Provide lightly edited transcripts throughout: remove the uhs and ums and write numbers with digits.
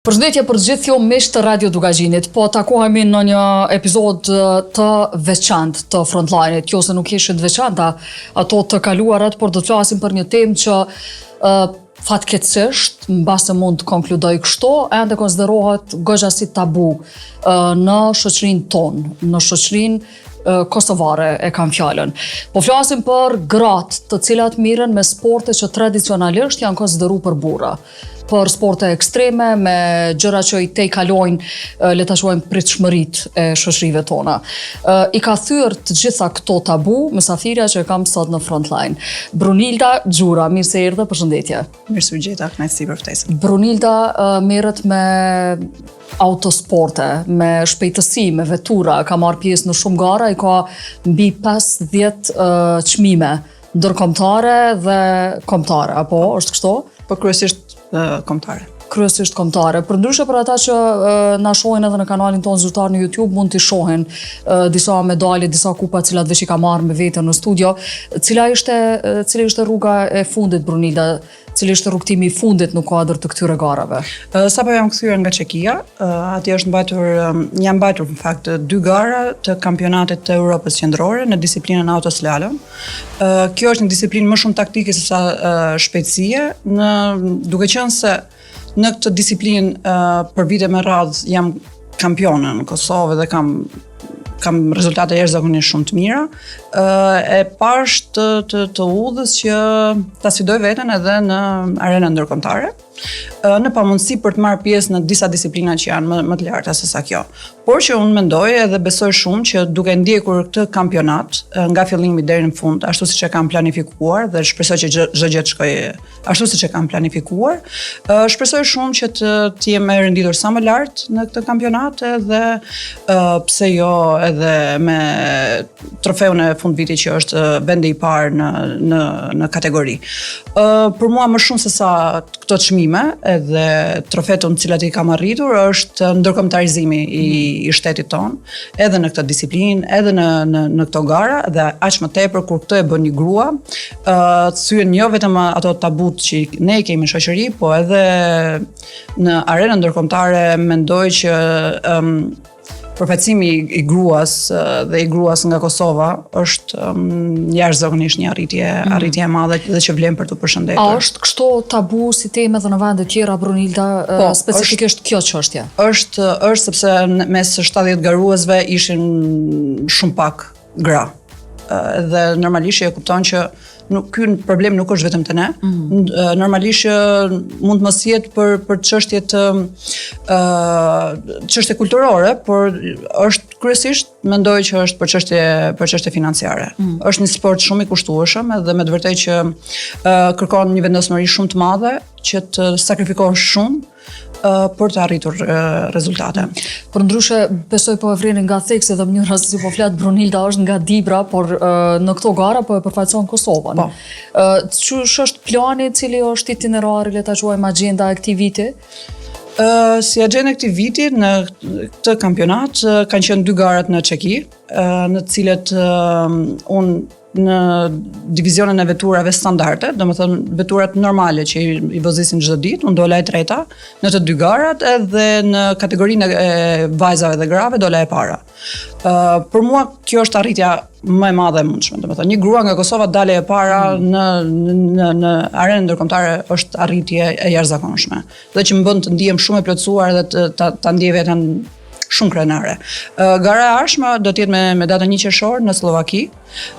Përshëndetje për gjithë ju miq të Radio Dugazhinit, po takohemi në një epizod të veçantë të Frontline-it, jo se nuk ishin të veçanta ato të kaluarat, por do të flasim për një temë që fatkeqësisht, mbase mund të konkludoj kështu, ende konsiderohet goxha si tabu në shoqërinë tonë, në shoqërinë kosovare e kam fjalën. Po flasim për gratë të cilat mirën me sporte që tradicionalisht janë konsideruar për burra. Për sporte ekstreme, me gjëra që i te i kalojnë, le ta quajmë pritshmëritë e shoqërive tona. I ka thyrë të gjitha këto tabu, mysafirja që kam sot në Frontline. Brunilda Gjura, mirë se erdhe, përshëndetje. Mirë se u gjeta, kënaqësi për ftesën. Brunilda merret me autosporte, me shpejtësi, me vetura, ka marrë pjesë në shumë gara, i ka mbi 50 çmime ndërkombëtare dhe kombëtare, apo është kështu? Po kryesisht kombëtare. Kryesisht kombëtare. Përndryshe për ata që na shohin edhe në kanalin tonë zyrtar në YouTube, mund t'i shohin disa medalje, disa kupa cilat veç i ka marrë me vete në studio. Cila ishte rruga e fundit, Brunilda? Cili ishte rrugtimi i fundit në kuadër të këtyre garave? Sapo jam kthyer nga Çekia, atje janë mbajtur në fakt 2 gara të kampionatit të Europës qendrore në disiplinën autoslalom. Kjo është një disiplinë më shumë taktike se sa shpejtësie, duke qenë se në këtë disiplinë për vite me radhë jam kampione në Kosovë dhe kam rezultate jashtëzakonisht shumë të mira. E pash të udhës që ta sfidoj veten edhe në arenën ndërkombëtare, në pamundësi për të marrë pjesë në disa disiplina që janë më të larta se sa kjo. Por që unë mendoj edhe besoj shumë që duke ndjekur këtë kampionat nga fillimi deri në fund, ashtu siç e kam planifikuar dhe shpresoj që çdo gjë të shkojë ashtu siç e kam planifikuar, shpresoj shumë që të jem e renditur sa më lart në këtë kampionat dhe pse jo edhe me trofeun e fundvitit që është vendi i parë në kategori. Për mua më shumë se sa këto çmime edhe trofetun të cilat i kam arritur është ndërkombëtarizimi i shtetit ton, edhe në këtë disiplinë, edhe në këto gara dhe aq më tepër kur këtë e bën një grua, thyen jo vetëm ato tabut që ne kemi në shoqëri, po edhe në arenën ndërkombëtare mendoj që përfaqësimi i gruas dhe i gruas nga Kosova është jashtëzakonisht një arritje e madhe dhe që vlen për të përshëndetur. A është kështu tabu si temë edhe në vende tjera, Brunilda, specifikisht kjo çështje? Është sepse mes 70 garuesve ishin shumë pak gra. Dhe normalisht e kupton që ky problem nuk është vetëm te ne. Normalisht mund të mos jetë për çështje kulturore, por është kryesisht mendoj që është për çështje financiare. Është një sport shumë i kushtueshëm edhe me të vërtetë që kërkon një vendosmëri shumë të madhe që të sakrifikosh shumë për të arritur rezultate. Përndryshe, besoj po e vreni nga theksi dhe mënyra se si po flet Brunilda është nga Dibra, por në këto gara po e përfaqëson Kosovën. Po. Ç'është është plani, cili është itinerari, le ta quajmë agjenda e këtij viti? Si agjenda e këtij viti në këtë kampionat kanë qenë 2 garat në Çeki, në të cilet unë në divizionin e veturave standarde, domethënë veturat normale që i vozisin çdo ditë, unë dola e treta në të 2 garat edhe në kategorinë e vajzave dhe grave dola e para. Për mua kjo është arritja më e madhe e mundshme, domethënë një grua nga Kosova dale e para në arenën ndërkombëtare është arritje e jashtëzakonshme dhe që më bën të ndihem shumë e plotësuar dhe ta ndjej veten shumë krenare. Gara e ardhshme do të jetë me datën 1 qershor në Slovaki,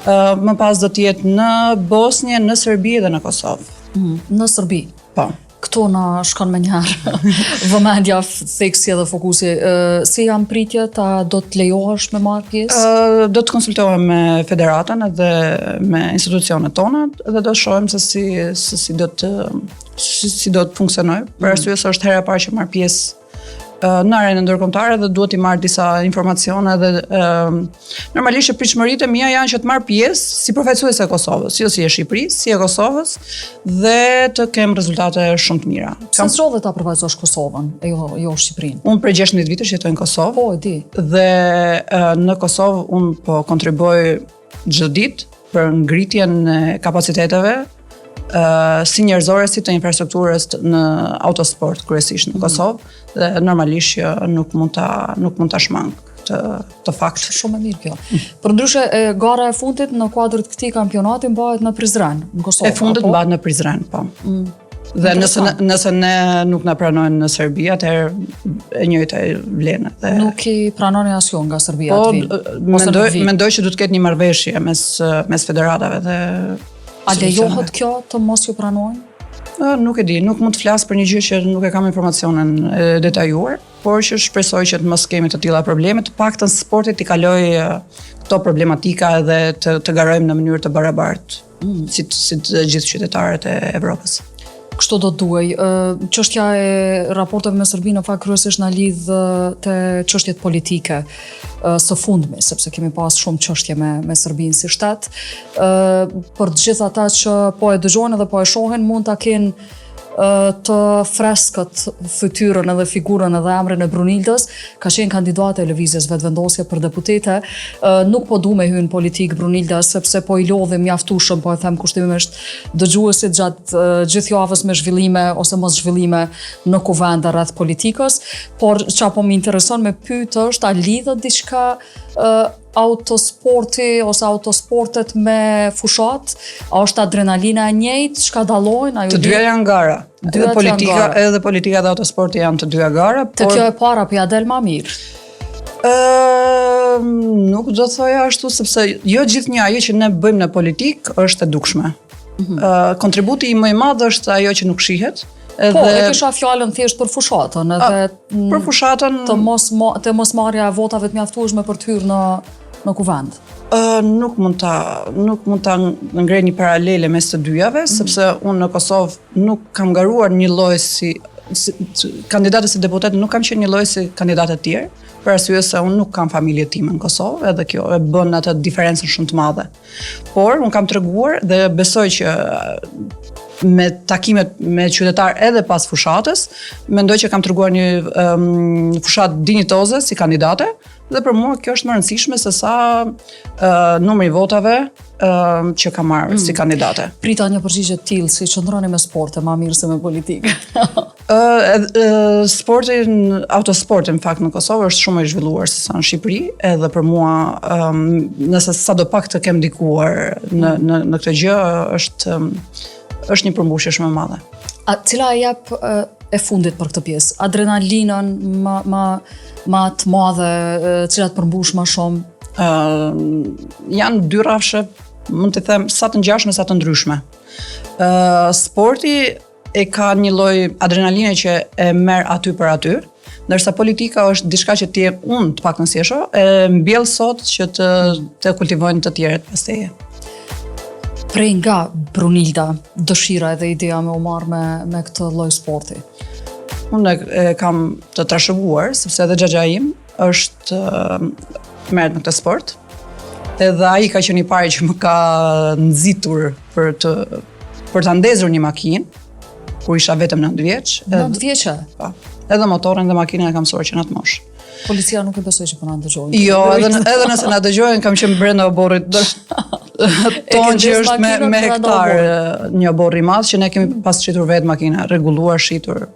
më pas do të jetë në Bosnjë, në Serbi dhe në Kosovë. Në Serbi? Po. Këto na shkon me njëherë vëmendja, theksi dhe fokusi. Si janë pritjet, do të lejohesh me marrë pjesë? Do të konsultohem me federatën edhe me institucionet tona dhe do të shohim se si do të funksionoj. Për arsye se është hera e parë që marr pjesë në arenën ndërkombëtare dhe duhet i marr disa informacione dhe normalisht pritshmëritë mia janë që të marr pjesë si përfaqësuese e Kosovës, jo si e Shqipërisë, si e Kosovës dhe të kem rezultate shumë të mira. Sa ndrodhet ta përfaqësosh Kosovën, jo Shqipërinë? Unë për 16 vitesh jetoj në Kosovë. Po, e di. Dhe në Kosovë unë po kontribuoj çdo ditë për ngritjen e kapaciteteve si njerëzore si të infrastrukturës në autosport kryesisht në Kosovë dhe normalisht që nuk mund ta shmang të fakt. Shumë e mirë kjo. Përndryshe, gara e fundit në kuadër të këtij kampionati mbahet në Prizren, në Kosovë. E fundit mbahet në Prizren, po. Dhe nëse ne nuk na pranojnë në Serbi, atëherë e njëjta vlen. Nuk i pranoni asnjë nga Serbia të vinë. Mendoj që duhet të ketë një marrëveshje mes federatave dhe a lejohet kjo të mos ju pranojnë? Nuk e di, nuk mund të flas për një gjë që nuk e kam informacionin detajuar, por që shpresoj që të mos kemi të tilla probleme, të paktën sporti t'i kaloj këto problematika dhe të garojmë në mënyrë të barabartë, si të gjithë qytetarët e Evropës. Kështu do të duhej. Çështja e raporteve me Serbinë në fakt kryesisht na lidh te çështjet politike së fundmi, sepse kemi pas shumë çështje me Serbinë si shtet. Për të gjithë ata që po e dëgjojnë dhe po e shohin, mund ta kenë të freskët fytyrën edhe figurën edhe emrin e Brunildës, ka qenë kandidate e lëvizjes vetëvendosje për deputete. Nuk po du me hyn politik Brunilda, sepse po i lodhim mjaftueshëm, po e them kushtimisht, dëgjuesit gjatë gjithë javës me zhvillime ose mos zhvillime në kuvende rreth politikës, por çka po më intereson me pyet është a lidhet diçka autosporti ose autosportet me fushat? A është adrenalina e njëjtë? Çka dallojnë? Të dyja janë gara. Edhe politika dhe autosporti janë të dyja gara. Të kjo e para pja del ma mirë? Nuk do të thoja ashtu, sepse jo gjithnjë ajo që ne bëjmë në politikë është e dukshme. Kontributi i më i madh është ajo që nuk shihet. Po, e kisha fjalën thjesht për fushatën, edhe për fushatën të mosmarrja e votave të mjaftueshme për të hyrë në kuvend. Nuk mund ta ngrej një paralele mes të dyjave, sepse unë në Kosovë nuk kam garuar një lloj si kandidatët si deputet, nuk kam qenë një lloj si kandidatët tjerë, për arsye se unë nuk kam familje time në Kosovë, edhe kjo e bën atë diferencën shumë të madhe. Por unë kam treguar dhe besoj që me takimet me qytetar edhe pas fushatës, mendoj që kam treguar një fushatë dinjitoze si kandidate, dhe për mua kjo është më rëndësishme se sa numri votave që kam marrë si kandidate. Prita një përgjigje të tillë si qëndroni me sporte më mirë se me politikë. Autosporti në fakt në Kosovë është shumë i zhvilluar se sa në Shqipëri, edhe për mua nëse sadopak të kem ndikuar në këtë gjë është një përmbushje shumë e madhe. A cila e jep e fundit për këtë pjesë? Adrenalinën ma të madhe, cilat përmbush ma shumë? Janë dy rrafshe, mund të them, sa të ngjashme, sa të ndryshme. Sporti e ka një lloj adrenaline që e merr aty për aty, ndërsa politika është diçka që unë të paktën si e shoh, e mbjell sot që të kultivojnë të tjerët pas teje. Prej nga Brunilda dëshira edhe ideja me u marrë me këtë lloj sporti? Unë kam të trashëguar, sepse edhe xhaxha im është merret në këtë sport. Edhe ai ka qenë i pari që më ka nxitur për ta ndezur një makinë, kur isha vetëm 9 vjeç. 9 vjeçë? Po. Edhe motorin dhe makinën e kam mësuar që në atë moshë. Policia nuk e besoj që po na dëgjojnë. Jo, edhe nëse na dëgjojnë, kam qenë brenda oborrit ton që është me hektar një obor i madh që ne kemi pas shitur vetë makina, rregulluar shitur.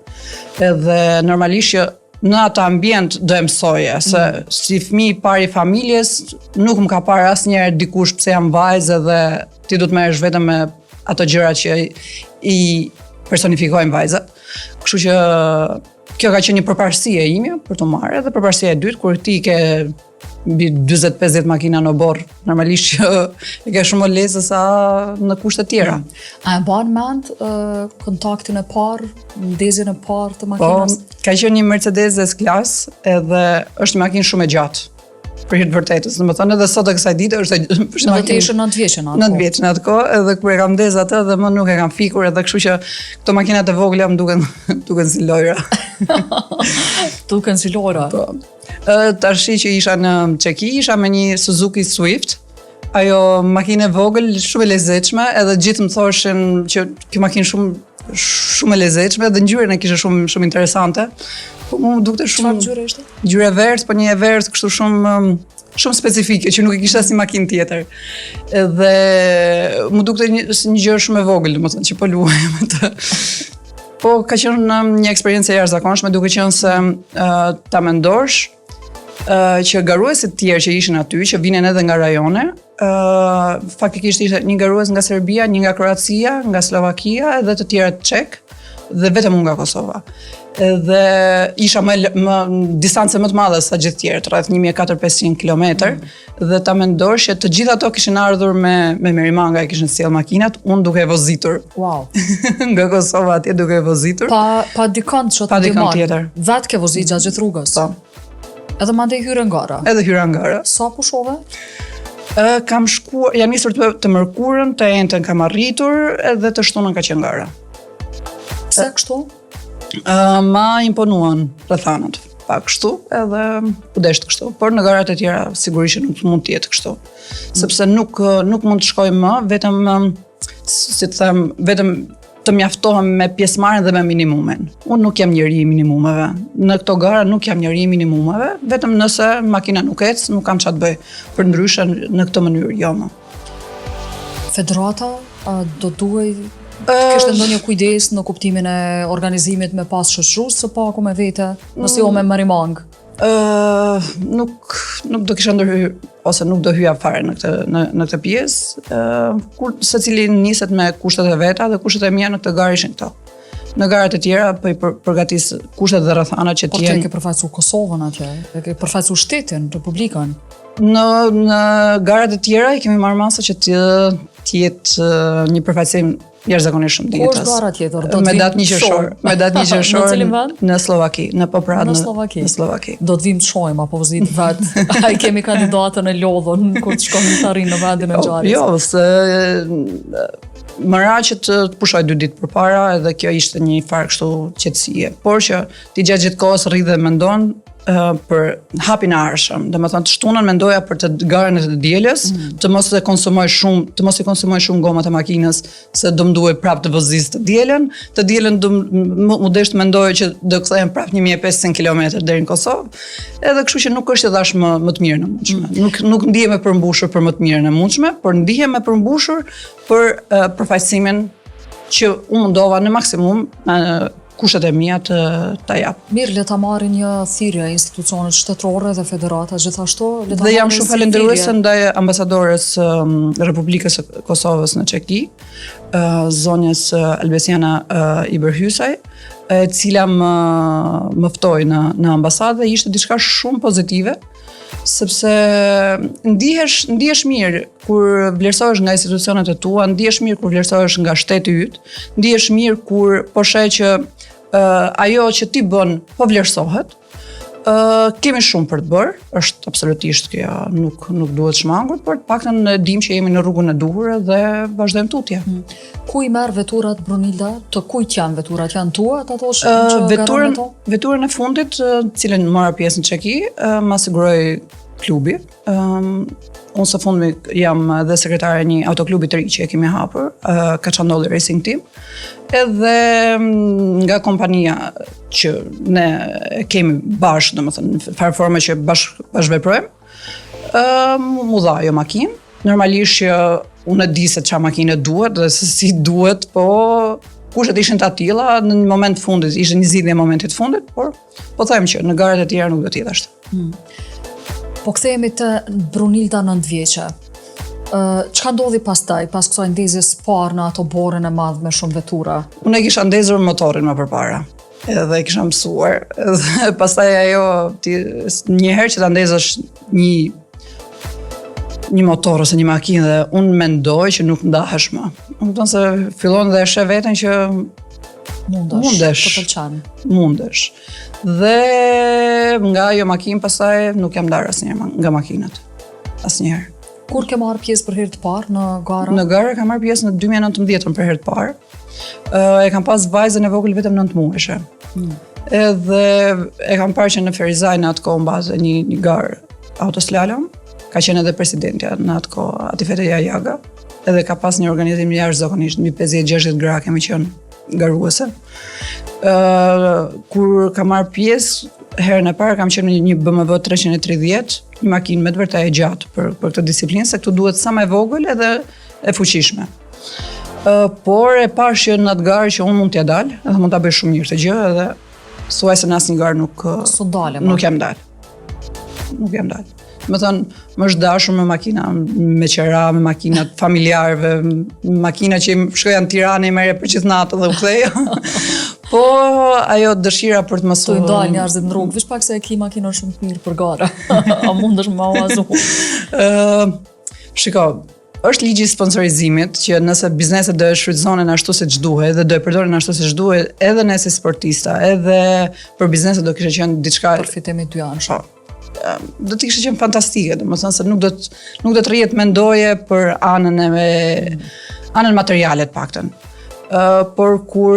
Edhe normalisht që në atë ambient do e mësoje, se si fëmijë i parë i familjes nuk më ka parë asnjëherë dikush pse jam vajzë dhe ti do të merresh vetëm me ato gjëra që i personifikojnë vajzat. Kështu që kjo ka qenë një përparësi e ime për të marrë, dhe përparësia e dytë kur ti ke mbi 40-50 makina në borë, normalisht që e ke shumë më lehtë sa në kushte tjera. A e mban mend kontaktin e parë, ndezjen e parë të makinës? Po, ka qenë një Mercedes S-Class, edhe është një makinë shumë e gjatë. Për hir të vërtetës, domethënë edhe sot e kësaj dite është në të ishte 9 vjeçë në atë kohë. 9 vjeç në atë kohë, edhe kur e kam ndez atë dhe më nuk e kam fikur, edhe kështu që këto makinat e vogla më duken si lojra. Duken si lojra. Po. Tashi që isha në Çeki, isha me një Suzuki Swift. Ajo makinë e vogël, shumë e lezetshme, edhe gjithë më thoshin që kjo makinë shumë e lezetshme dhe ngjyrën e kishte shumë interesante. Po mu dukte shumë... Çfarë ngjyre ishte? Ngjyre verdh, po një e verdh kështu shumë specifike, që nuk e kisha si makinë tjetër. Edhe mu dukte si një gjë shumë e vogël, domethënë që po luaj me të. Po ka qenë një eksperiencë e jashtëzakonshme, duke qenë se ta mendosh që garuesit tjerë që ishin aty, që vinin edhe nga rajone, faktikisht ishte një garues nga Serbia, një nga Kroacia, nga Slovakia dhe të tjerët çek dhe vetëm unë nga Kosova. Dhe isha më distancë më të madhe sa gjithë tjerët, rreth 1400 kilometër, dhe ta mendosh që të gjithë ato kishin ardhur me Merimanga, e kishin sjell makinat, unë duke e vozitur. Wow. Nga Kosova atje duke e vozitur. Pa dikant që të dikant tjetër. Vetë ke vozit gjatë gjithë rrugës. Po. Edhe mandej hyre ngara. Edhe hyra ngara. Sa pushove? Kam shkuar, jam nisur të mërkurën, të entën kam arritur, edhe të shtunën ka qenë ngara. Pse kështu? Ma imponuan rrethanat, pak kështu, edhe u desht kështu. Por në garat e tjera sigurisht nuk mund të jetë kështu. Sepse nuk mund të shkoj më, vetëm si të them, vetëm të mjaftohem me pjesëmarrjen dhe me minimumin. Unë nuk jam njeri i minimumeve. Në këto gara nuk jam njeri i minimumeve, vetëm nëse makina nuk ec, nuk kam çfarë të bëj. Përndryshe në këtë mënyrë, jo më. Federata do duhej kishte ndonjë kujdes në kuptimin e organizimit me pas shoqërues së paku me vete, nëse jo me Merimang? Nuk do kisha ndërhyr, ose nuk do hyja fare në këtë pjesë, kur secili niset me kushtet e veta dhe kushtet e mia në këtë garë ishin këto. Në garat e tjera po i përgatis kushtet dhe rrethana që Por ti ke përfaqësuar Kosovën atje, e ke përfaqësuar shtetin, Republikën. Në garat e tjera i kemi marrë masa që të jetë një përfaqësim jashtëzakonisht shumë ditës. Ku është gara tjetër? Me datë 1 qershor. Me datë 1 qershor në cilin vend? Në Slovaki, në Slovaki. Në Slovaki. Do të vim të shohim apo vozit vet. Ai kemi kandidatën e lodhën kur të shkojmë të arrijnë në vendin e ngjarjes. Jo, se më ra që të pushoj 2 ditë përpara, edhe kjo ishte një farë kështu qetësie. Por që ti gjatë gjithë kohës rri dhe mendon për hapin e arshëm. Domethënë të shtunën mendoja për të garën e të dielës, të mos i konsumoj shumë gomat e makinës, se do më duhet prapë të vozis të dielën. Të dielën mu desh të mendoj që do kthehem prapë 1500 kilometër deri në Kosovë. Edhe kështu që nuk është e dash më të mirën e mundshme. Nuk ndihem e përmbushur për më të mirën e mundshme, por ndihem e përmbushur për përfaqësimin që unë mundova në maksimum kushtet e mia të jap. Mirë, le ta marrin një thirrje institucionet shtetërore dhe federata gjithashtu. Dhe jam shumë falendëruese ndaj ambasadores Republikës së Kosovës në Çeki, zonjës Albesiana Iberhysaj, e cila më ftoi në ambasadë dhe ishte diçka shumë pozitive, sepse ndihesh mirë kur vlerësohesh nga institucionet e tua, ndihesh mirë kur vlerësohesh nga shteti yt, ndihesh mirë kur po sheh që ajo që ti bën po vlerësohet. Kemi shumë për të bërë, është absolutisht kjo nuk duhet shmangur, por të paktën ne dim që jemi në rrugën e duhur dhe vazhdojmë tutje. Ku i merr veturat Brunilda? Të kujt janë veturat? Janë tuat ato që garon ato? Veturën e fundit, cilën mora pjesë në Çeki, më siguroi klubi. Unë së fundmi jam dhe sekretare e një autoklubi të ri që e kemi hapur, Kaçandolli Racing Team, edhe nga kompania që ne kemi bashkë, domethënë në farë forme që bashkë veprojmë, mu dha ajo makinë. Normalisht që unë e di se çfarë makine duhet dhe se si duhet, po kushtet ishin të atilla, në një moment fundit, ishte një zgjidhje e momentit fundit, por po them që në garat e tjera nuk do të jetë ashtu. Po kthehemi te Brunilda 9 vjeçe. Çka ndodhi pastaj, pas kësaj ndezjes parë në ato borën e madh me shumë vetura? Unë e kisha ndezur motorin më përpara. Edhe e kisha mësuar. Dhe pastaj ajo një herë që ta ndezësh një motor ose një makinë dhe unë mendoj që nuk ndahesh më. Unë kupton se fillon dhe e sheh veten që mundesh. Të pëlqen. Mundesh. Dhe nga ajo makinë pastaj nuk jam ndarë asnjëherë nga makinat. Asnjëherë. Kur ke marrë pjesë për herë të parë në gara? Në gara kam marrë pjesë në 2019 për herë të parë. E kam pas vajzën e vogël vetëm 9 muajshe. Edhe e kam parë që në Ferizaj në atë kohë mbase një garë autoslalom. Ka qenë edhe presidentja në atë kohë, Atifete Jajaga. Edhe ka pas një organizim jashtëzakonisht, mbi 50-60 gra kemi qenë garuese. Kur kam marrë pjesë, herën e parë kam qenë në një BMW 330, një makinë me të vërtetë e gjatë për këtë disiplinë, se këtu duhet sa më e vogël edhe e fuqishme. Por e pash që në atë garë që unë mund t'ja dalë, edhe mund t'a bëj shumë mirë të gjë, edhe thuaj se në asnjë garë nuk jam dalë. Nuk jam dalë. Me thënë, më është dashur me makina me qera, me makinat familjarëve, makina që shkoja në Tiranë i merre për gjithë natën dhe u ktheja. Po ajo dëshira për të mësuar. Tu i dalë njerëzit në rrugë, vish pak se e ki makinën shumë të mirë për gara. A mundesh më azu? Shiko, është ligji i sponsorizimit që nëse bizneset do e shfrytëzonin ashtu siç duhet dhe do e përdorin ashtu siç duhet, edhe ne si sportista, edhe për bizneset do kishte qenë diçka përfitimi dy anshëm. Do të kishte qenë fantastike, domethënë se nuk do të rrihet mendoje për anën materiale të paktën. Por kur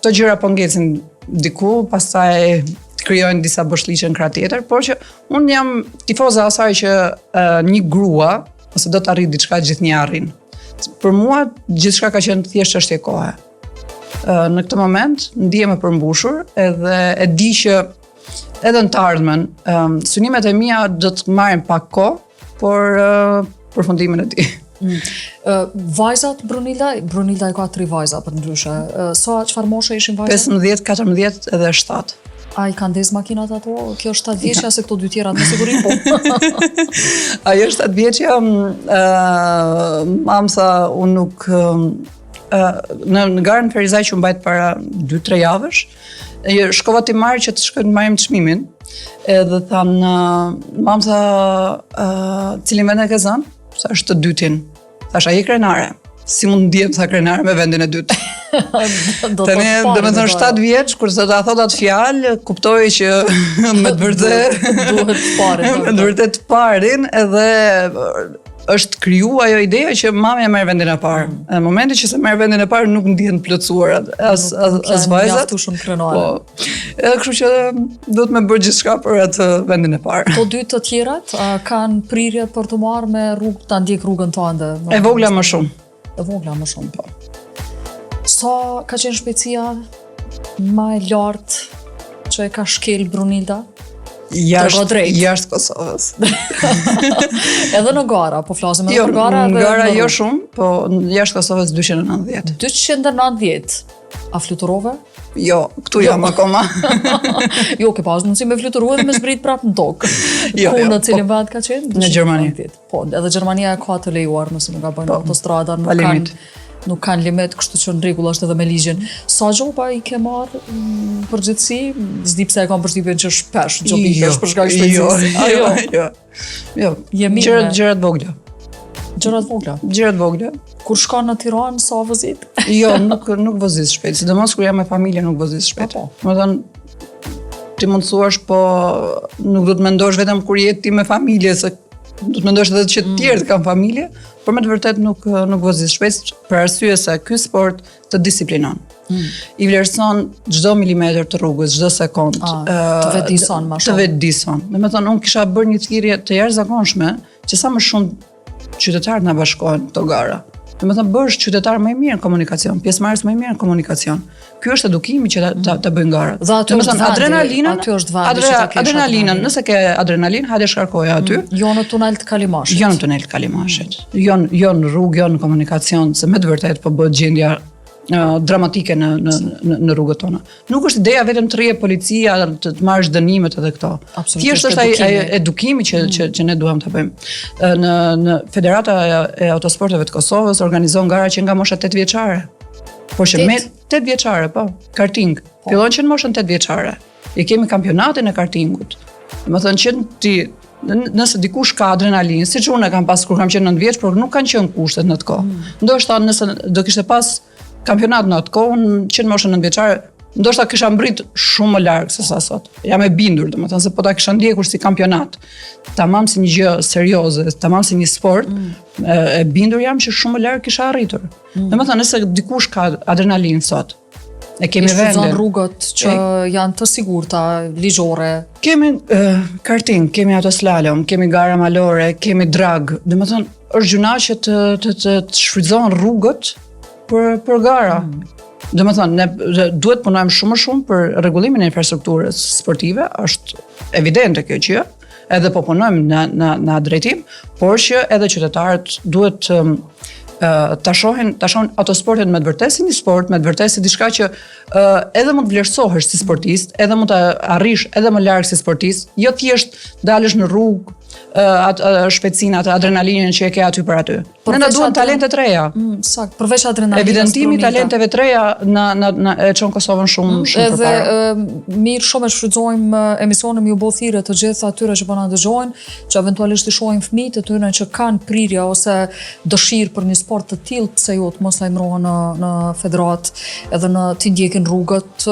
këto gjëra po ngecin diku, pastaj krijojnë disa boshliqe në krah tjetër, por që unë jam tifoza asaj që një grua ose do të arrijë diçka gjithnjë arrin. Për mua gjithçka ka qenë thjesht çështje kohe. Në këtë moment ndihem e përmbushur edhe e di që edhe në të ardhmen, synimet e mia do të marrin pak kohë, por përfundimin e di. Vajzat Brunilda i ka 3 vajza për ndryshe. Çfarë moshe ishin vajzat? 15, 14 edhe 7. A i kanë ndezë makinat ato? Kjo është 7 vjeçja se këto 2 tjerat me siguri po. Ajo është 7 vjeçja, mamsa unë nuk në garën Ferizaj që mbajt para 2-3 javësh, shkova t'i marrë që të shkojnë të marrim çmimin, edhe thanë mamsa cilin vend e ke zënë? Sa është të dytin. Thash, a je krenare? Si mund ndihem sa krenare me vendin e dytë? Tani, domethënë 7 vjeç, kur sa ta thot atë fjalë, kuptoj që me të vërtet parin edhe është kriju ajo ideja që mami e merr vendin e parë. Në momentin që se merr vendin e parë nuk ndihen plotësuar as vajzat. Po. Edhe kështu që duhet me bërë gjithçka për atë vendin e parë. To 2 të tjerat kanë prirje për të marrë me rrugë, ta ndjek rrugën tënde. E vogla më shumë. E vogla më shumë, po. Sa ka qenë shpejtësia më e lartë që e ka shkel Brunilda? Jashtë Kosovës. Edhe në gara, po flasim edhe për gara? Në gara jo shumë, po jashtë Kosovës 290. 290? A fluturove? Jo, këtu jam akoma. Jo, ke pas mundësi me fluturu edhe me zbrit prapë në tokë. Jo, ku në cilin vend ka qenë? Në Gjermani. Po, edhe Gjermania ka të lejuar nëse nuk ka bëjnë autostrada, nuk kanë limit, kështu që në rregull është edhe me ligjin. Sa gjoba i ke marrë përgjithësi? S'di pse e kam përshtypjen që shpesh gjobitesh për shkak shpejtësisë. Jo. Gjërat vogla. Gjërat vogla. Kur shkon në Tiranë, sa vozit? Jo, nuk vozis shpejt. Sidomos kur jam me familje nuk vozis shpejt. Domethënë ti mundsuash, po nuk do të mendosh vetëm kur je ti me familje, se do të mendosh edhe që të tjerët kanë familje, por me të vërtet nuk vozis shpejt për arsye se ky sport të disiplinon. I vlerëson çdo milimetër të rrugës, çdo sekond. Të vetëdijson më shumë. Të vetëdijson. Domethënë unë kisha bërë një thirrje të jashtëzakonshme që sa më shumë qytetarët na bashkohen këto gara. Domethënë bësh qytetar më i mirë në komunikacion, pjesëmarrës më i mirë në komunikacion. Ky është edukimi që ta bëjnë garat. Domethënë adrenalinën, nëse ke adrenalinë, hajde shkarkoje aty. Jo në tunel të Kalimashit. Jo në tunel të Kalimashit. Jo në rrugë, jo në komunikacion, se me të vërtetë po bëhet gjendja dramatike në rrugët tona. Nuk është ideja vetëm të rrije policia, të marrësh dënimet edhe këto. Thjesht është ai edukimi që ne duam ta bëjmë. Në Federata e Autosporteve të Kosovës organizon gara që nga mosha 8 vjeçare. Por që me 8 vjeçare, po, karting. Fillon që në moshën 8 vjeçare. I kemi kampionatin e kartingut. Domethënë që ti nëse dikush ka adrenalinë, siç unë e kam pas kur kam qenë 9 vjeç, por nuk kanë qenë kushtet në atë kohë. Ndoshta nëse do kishte pas kampionat në atë kohë, që në moshën 9 vjeçare, ndoshta kisha mbrit shumë më larg se sa sot. Jam e bindur, domethënë se po ta kisha ndjekur si kampionat, tamam si një gjë serioze, tamam si një sport, e bindur jam që shumë më larg kisha arritur. Domethënë nëse dikush ka adrenalinë sot, e kemi vendin. Rrugët që janë të sigurta, ligjore. Kemi karting, kemi autoslalom, kemi gara malore, kemi drag. Domethënë është gjuna që të shfrytëzohen rrugët për gara. Domethënë, ne duhet punojmë shumë më shumë për rregullimin e infrastrukturës sportive, është evidente kjo gjë, edhe po punojmë në atë drejtim, por që edhe qytetarët duhet ta shohin autosportin me të vërtetë si një sport, me të vërtetë si diçka që edhe mund të vlerësohesh si sportist, edhe mund të arrish edhe më larg si sportist, jo thjesht dalësh në rrugë atë shpejtësinë, atë adrenalinën që e ke aty për aty. Ne na duhen talente të reja. Sakt, përveç adrenalinës. Evidentimi talenteve të reja na e çon Kosovën shumë përpara. Edhe mirë shumë e shfrytëzojmë emisionin ju bë thirrje të gjithë atyre që po na dëgjojnë, që eventualisht i shohin fëmijët e tyre që kanë prirje ose dëshirë për një sport të tillë, pse jo të mos lajmërohen në federat, edhe në të ndjekin rrugët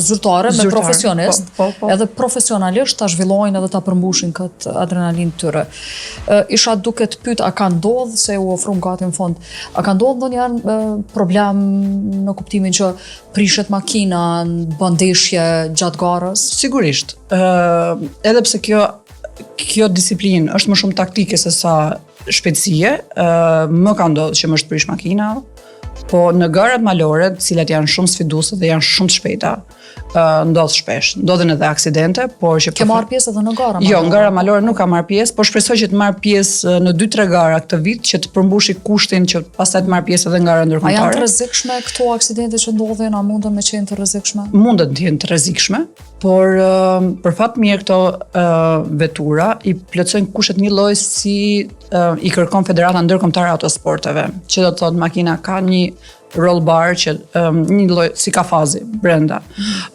zyrtare me profesionist, edhe profesionalisht ta zhvillojnë edhe ta përmbushin këtë adrenalinë tyre. Isha duke të pyet, a ka ndodhur se u ofrum gati në fund, a ka ndodhur ndonjëherë problem në kuptimin që prishet makina, bën ndeshje gjatë garës? Sigurisht. Edhe pse kjo disiplinë është më shumë taktike se sa shpejtësie, më ka ndodhur që më shprish makina, po në garat malore, të cilat janë shumë sfiduese dhe janë shumë të shpejta, ndodh shpesh. Ndodhen edhe aksidente, por që ke marrë pjesë edhe në gara malore? Jo, në gara malore nuk ka marrë pjesë, por shpresoj që të marr pjesë në 2-3 gara këtë vit, që të përmbushi kushtin që pastaj të marr pjesë edhe në gara ndërkombëtare. A janë të rrezikshme këto aksidente që ndodhin, a mundën me qenë të rrezikshme? Mundën të jenë të rrezikshme, por për fat mirë këto vetura i plotësojnë kushtet një lloj si i kërkon Federata Ndërkombëtare e Autosporteve, që do të thotë makina ka një roll bar që një lloj si kafazi brenda.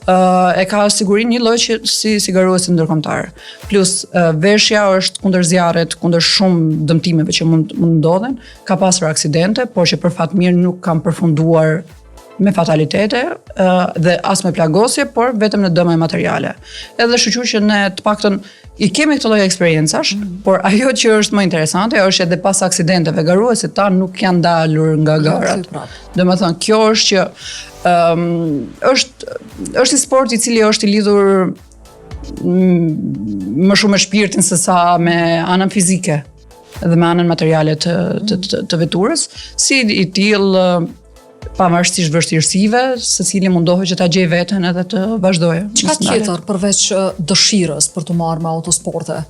E ka sigurinë një lloj që si garuesi ndërkombëtar. Plus veshja është kundër zjarrit, kundër shumë dëmtimeve që mund ndodhen, ka pasur aksidente, por që për fat mirë nuk kanë përfunduar me fatalitete dhe as me plagosje, por vetëm në dëme materiale. Edhe shoqëruar që ne të paktën i kemi këtë lloj eksperjencash, por ajo që është më interesante është edhe pas aksidenteve garuesit tanë nuk janë dalur nga garat. Domethënë kjo është që është një sport i cili është i lidhur më shumë me shpirtin se sa me anën fizike dhe me anën materiale të veturës, si i tillë pavarësisht vështirësive, secili mundohet që ta gjej veten edhe të vazhdojë. Çka tjetër përveç dëshirës për të marrë me autosporte?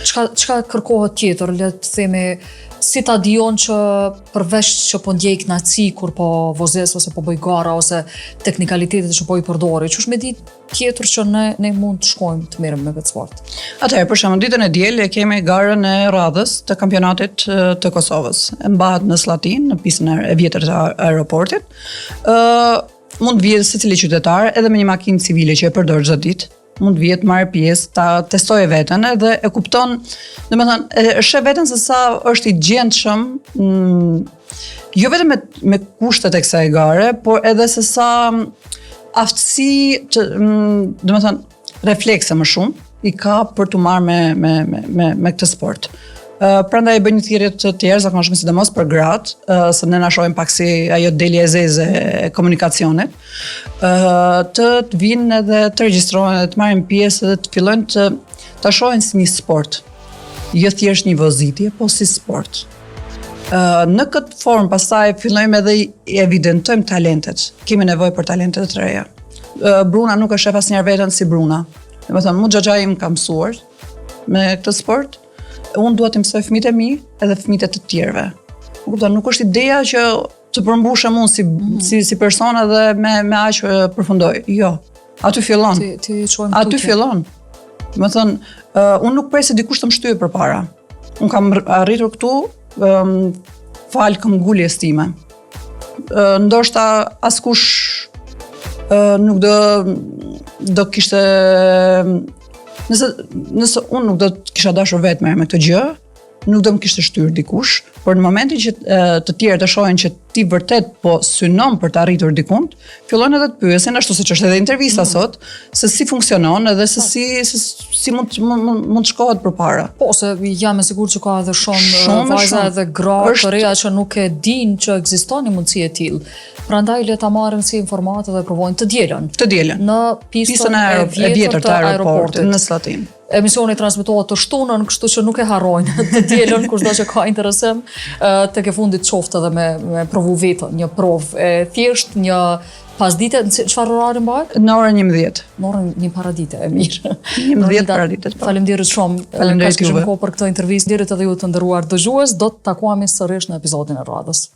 Çka kërkohet tjetër, le të themi, si ta dijon që përveç që po ndjej knaçi kur po vozes ose po bëj gara ose teknikalitetet që po i përdori, ç'është me ditë tjetër që ne mund të shkojmë të merrem me këtë sport? Atëherë, për shembull, ditën e diel kemi garën e radhës të kampionatit të Kosovës. E mbahet në Slatin, në pistën e vjetër të aeroportit. Mund të vijë secili qytetar edhe me një makinë civile që e përdor çdo ditë. Mund të vjet marrë pjesë, ta testojë veten edhe e kupton, domethënë e sheh veten se sa është i gjendshëm, jo vetëm me kushtet e kësaj gare, por edhe se sa aftësi, domethënë reflekse më shumë i ka për të marrë me këtë sport. Prandaj bëj një thirrje të tjerë, zakonisht sidomos për gratë, se ne na shohim pak si ajo deli e zezë e komunikacionit, të vinë edhe të regjistrohen dhe të marrin pjesë dhe të fillojnë ta shohin si një sport, jo thjesht një vozitje, po si sport. Në këtë formë pastaj fillojmë edhe i evidentojmë talentet. Kemi nevojë për talentet të reja. Bruna nuk e shef asnjëherë veten si Bruna. Domethënë, mu xhaxhai im ka mësuar me këtë sport. Unë duhet të mësoj fëmijët e mi edhe fëmijët e të tjerëve. Nuk është ideja që të përmbushem unë si person edhe me aq përfundoj. Jo. Aty fillon. Aty fillon. Domethënë, unë nuk pres se dikush të më shtyjë përpara. Unë kam arritur këtu fal këmbguljes time. Ndoshta askush nuk do kishte Nëse unë nuk do të kisha dashur vetëm me këtë gjë, nuk do më kishte shtyr dikush, por në momentin që të tjerë të shohin që ti vërtet po synon për të arritur dikund, fillojnë edhe të pyesin, ashtu siç është edhe intervista sot, se si funksionon edhe se si mund të shkohet përpara. Po, se jam e sigurt që ka edhe shumë vajza edhe gra të reja që nuk e dinë që ekziston një mundësi e tillë. Prandaj le ta marrin si informatë dhe provojnë të dielën. Të dielën. Në pistën e vjetër të aeroportit në Slatin. Emisioni transmetohet të shtunën, kështu që nuk e harrojnë të dielën kushdo që ka interesim, tek e fundit qoftë edhe me provu vetën, një provë e thjesht, një pasdite, çfarë orari mbahet? Në orën 11. Në orën 1 paradite, e mirë. 11 paradite. Faleminderit shumë. Faleminderit Ka juve. kohë për këtë intervistë. Derit edhe ju të nderuar dëgjues, do të takohemi sërish në episodin e radhës.